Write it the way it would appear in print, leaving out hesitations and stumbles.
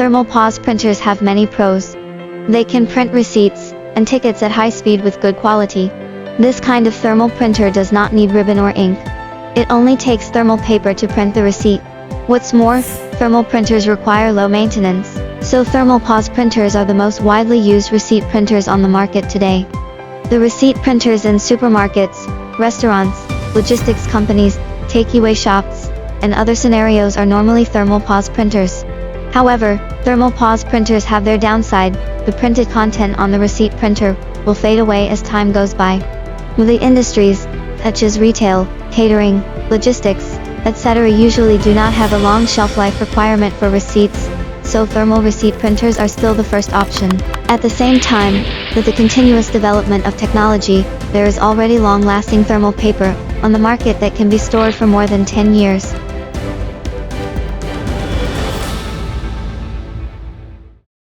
Thermal POS printers have many pros. They can print receipts and tickets at high speed with good quality. This kind of thermal printer does not need ribbon or ink. It only takes thermal paper to print the receipt. What's more, thermal printers require low maintenance, so thermal POS printers are the most widely used receipt printers on the market today. The receipt printers in supermarkets, restaurants, logistics companies, takeaway shops, and other scenarios are normally thermal POS printers. However, thermal POS printers have their downside. The printed content on the receipt printer will fade away as time goes by. The industries, such as retail, catering, logistics, etc. usually do not have a long shelf life requirement for receipts, so thermal receipt printers are still the first option. At the same time, with the continuous development of technology, there is already long-lasting thermal paper on the market that can be stored for more than 10 years.